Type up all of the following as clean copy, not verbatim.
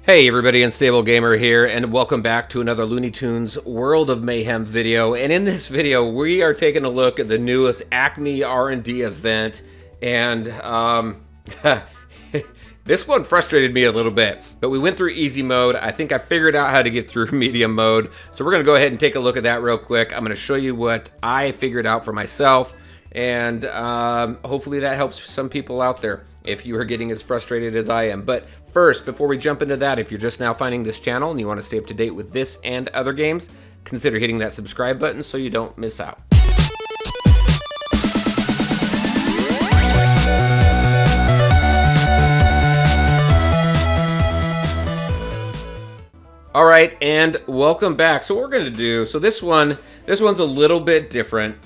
Hey everybody, Unstable Gamer here, and welcome back to another Looney Tunes World of Mayhem video. And in this video, we are taking a look at the newest ACME R&D event, and this one frustrated me a little bit, but we went through easy mode. I think I figured out how to get through medium mode, so we're going to go ahead and take a look at that real quick. I'm going to show you what I figured out for myself, and hopefully that helps some people out there if you are getting as frustrated as I am. But first, before we jump into that, if you're just now finding this channel and you want to stay up to date with this and other games, consider hitting that subscribe button so you don't miss out. All right, and welcome back. So what we're going to do, so this one's a little bit different.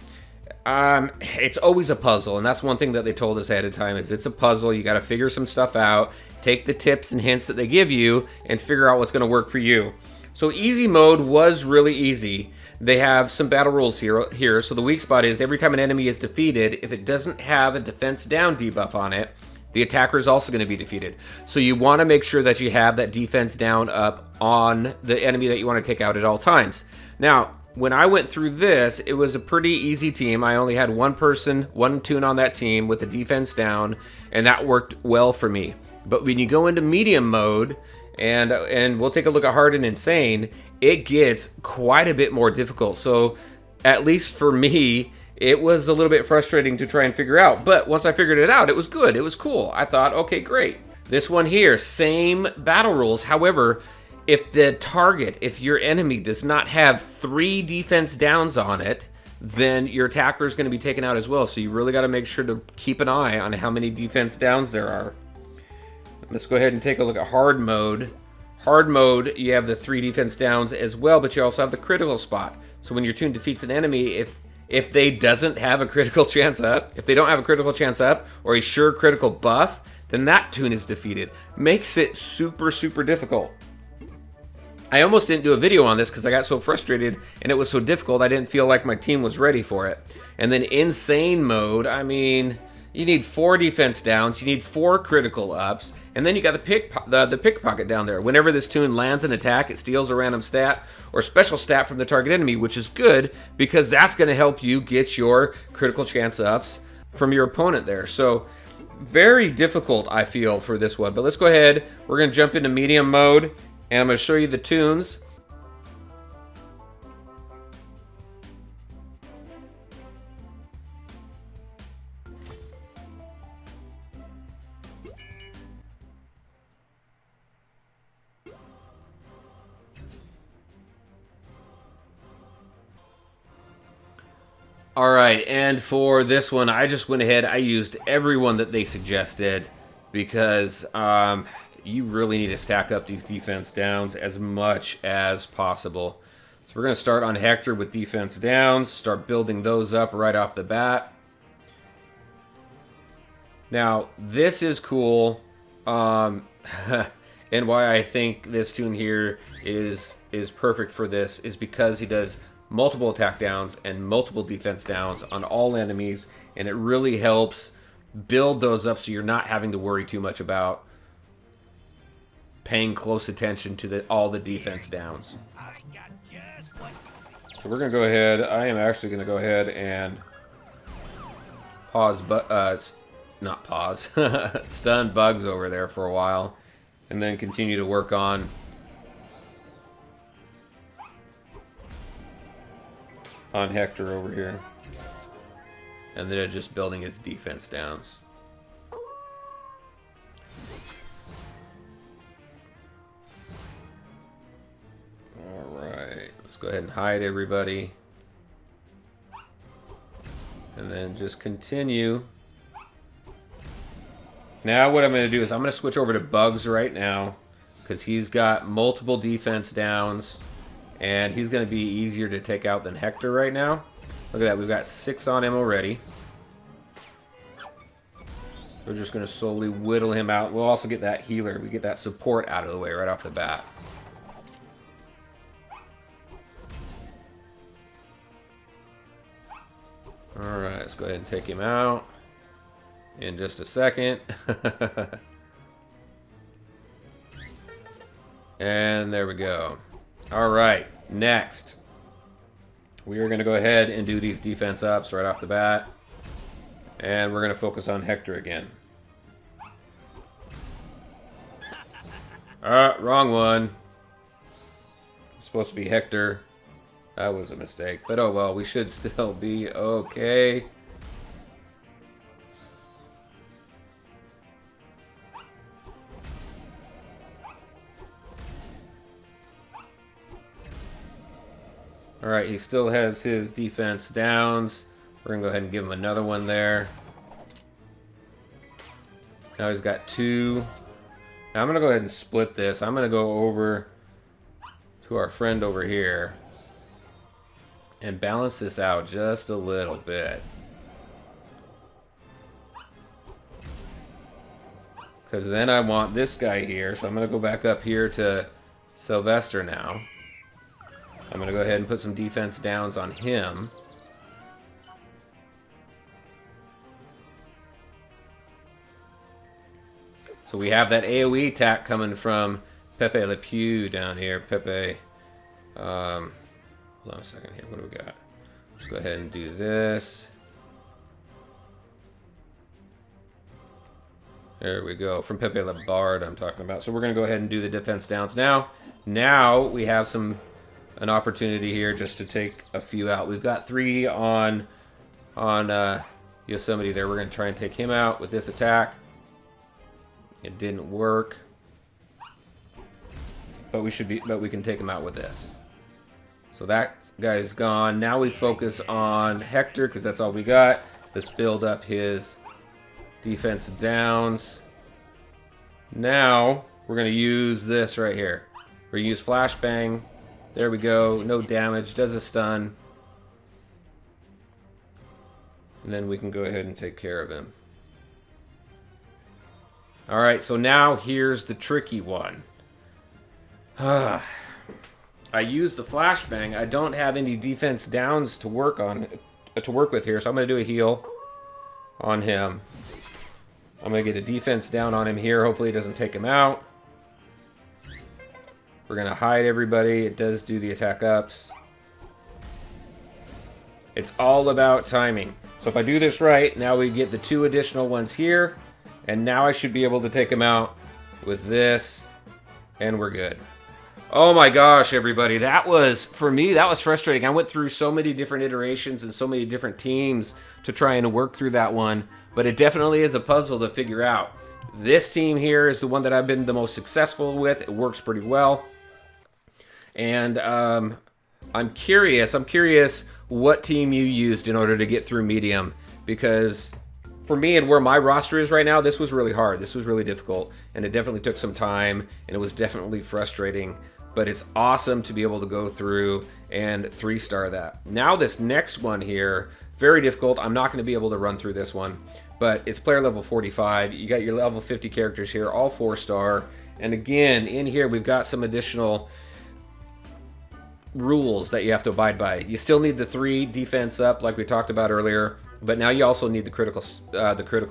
It's always a puzzle, and that's one thing that they told us ahead of time is it's a puzzle. You got to figure some stuff out, take the tips and hints that they give you, and figure out what's going to work for you. So easy mode was really easy. They have some battle rules here. So the weak spot is every time an enemy is defeated, if it doesn't have a defense down debuff on it, the attacker is also going to be defeated. So you want to make sure that you have that defense down up on the enemy that you want to take out at all times. Now, when I went through this, it was a pretty easy team. I only had one tune on that team with the defense down, and that worked well for me. But when you go into medium mode, and we'll take a look at hard and insane, it gets quite a bit more difficult. So at least for me, it was a little bit frustrating to try and figure out. But once I figured it out, it was good. It was cool. I thought, okay, great. This one here, same battle rules. However, if your enemy does not have 3 defense downs on it, then your attacker is going to be taken out as well. So you really got to make sure to keep an eye on how many defense downs there are. Let's go ahead and take a look at hard mode. Hard mode, you have the 3 defense downs as well, but you also have the critical spot. So when your tune defeats an enemy, if they don't have a critical chance up, or a sure critical buff, then that tune is defeated. Makes it super, super difficult. I almost didn't do a video on this because I got so frustrated and it was so difficult I didn't feel like my team was ready for it. And then insane mode, I mean, you need 4 defense downs, you need 4 critical ups, and then you got the pickpocket down there. Whenever this tune lands an attack, it steals a random stat or special stat from the target enemy, which is good because that's going to help you get your critical chance ups from your opponent there. So very difficult, I feel, for this one. But let's go ahead. We're going to jump into medium mode, and I'm going to show you the tunes. All right, and for this one, I just went ahead. I used every one that they suggested because you really need to stack up these defense downs as much as possible. So we're going to start on Hector with defense downs, start building those up right off the bat. Now, this is cool, and why I think this tune here is perfect for this is because he does multiple attack downs and multiple defense downs on all enemies, and it really helps build those up so you're not having to worry too much about paying close attention to all the defense downs. So we're going to go ahead. I am actually going to go ahead and pause, not pause, stun bugs over there for a while, and then continue to work on Hector over here. And then just building his defense downs. Alright, let's go ahead and hide everybody. And then just continue. Now what I'm going to do is I'm going to switch over to Bugs right now, because he's got multiple defense downs, and he's going to be easier to take out than Hector right now. Look at that, we've got 6 on him already. We're just going to slowly whittle him out. We'll also get that healer. We get that support out of the way right off the bat. Alright, let's go ahead and take him out in just a second. And there we go. All right, next. We are going to go ahead and do these defense ups right off the bat. And we're going to focus on Hector again. Wrong one. It's supposed to be Hector. That was a mistake. But oh well, we should still be okay. Alright, he still has his defense downs. We're going to go ahead and give him another one there. Now he's got 2. Now I'm going to go ahead and split this. I'm going to go over to our friend over here and balance this out just a little bit. Because then I want this guy here. So I'm going to go back up here to Sylvester now. I'm going to go ahead and put some defense downs on him. So we have that AoE attack coming from Pepe Le Pew down here. Pepe, hold on a second here. What do we got? Let's go ahead and do this. There we go. From Pepe Le Bard I'm talking about. So we're going to go ahead and do the defense downs now. Now we have an opportunity here just to take a few out. We've got 3 on Yosemite there. We're going to try and take him out with this attack. It didn't work, but we can take him out with this. So that guy's gone. Now we focus on Hector because that's all we got. Let's build up his defense downs. Now we're going to use this right here. We're going to use Flashbang. There we go. No damage. Does a stun. And then we can go ahead and take care of him. Alright, so now here's the tricky one. I use the Flashbang. I don't have any defense downs to work with here, so I'm going to do a heal on him. I'm going to get a defense down on him here. Hopefully it doesn't take him out. We're going to hide everybody. It does do the attack ups. It's all about timing. So if I do this right, now we get the 2 additional ones here. And now I should be able to take him out with this. And we're good. Oh my gosh, everybody. That was, for me, that was frustrating. I went through so many different iterations and so many different teams to try and work through that one. But it definitely is a puzzle to figure out. This team here is the one that I've been the most successful with. It works pretty well. And I'm curious what team you used in order to get through medium. Because for me and where my roster is right now, this was really hard. This was really difficult. And it definitely took some time. And it was definitely frustrating. But it's awesome to be able to go through and 3-star that. Now this next one here, very difficult. I'm not going to be able to run through this one. But it's player level 45. You got your level 50 characters here, all 4-star. And again, in here we've got some additional rules that you have to abide by. You still need the 3 defense up like we talked about earlier. But now you also need the critical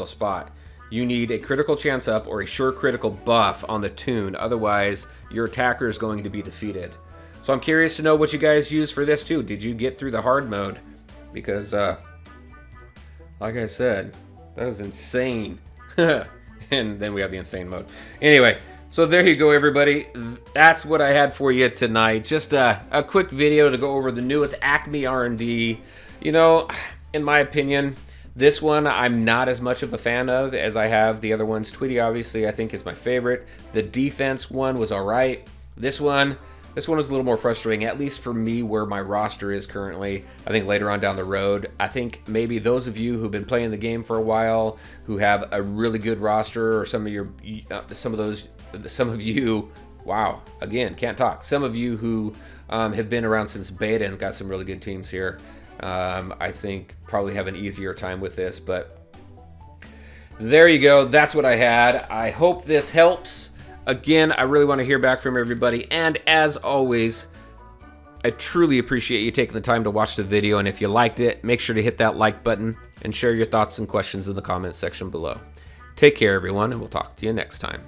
spot. You need a critical chance up or a sure critical buff on the tune. Otherwise, your attacker is going to be defeated. So I'm curious to know what you guys use for this too. Did you get through the hard mode? Because, like I said, that was insane. And then we have the insane mode. Anyway, so there you go, everybody. That's what I had for you tonight. Just a quick video to go over the newest ACME R&D. You know, in my opinion, this one I'm not as much of a fan of as I have the other ones. Tweety, obviously, I think is my favorite. The defense one was all right. This one was a little more frustrating, at least for me, where my roster is currently. I think later on down the road, I think maybe those of you who've been playing the game for a while, who have a really good roster, or some of you, wow, again, can't talk. Some of you who have been around since beta and got some really good teams here, I think probably have an easier time with this, but there you go. That's what I had. I hope this helps. Again, I really want to hear back from everybody, and as always, I truly appreciate you taking the time to watch the video, and if you liked it, make sure to hit that like button and share your thoughts and questions in the comments section below. Take care, everyone, and we'll talk to you next time.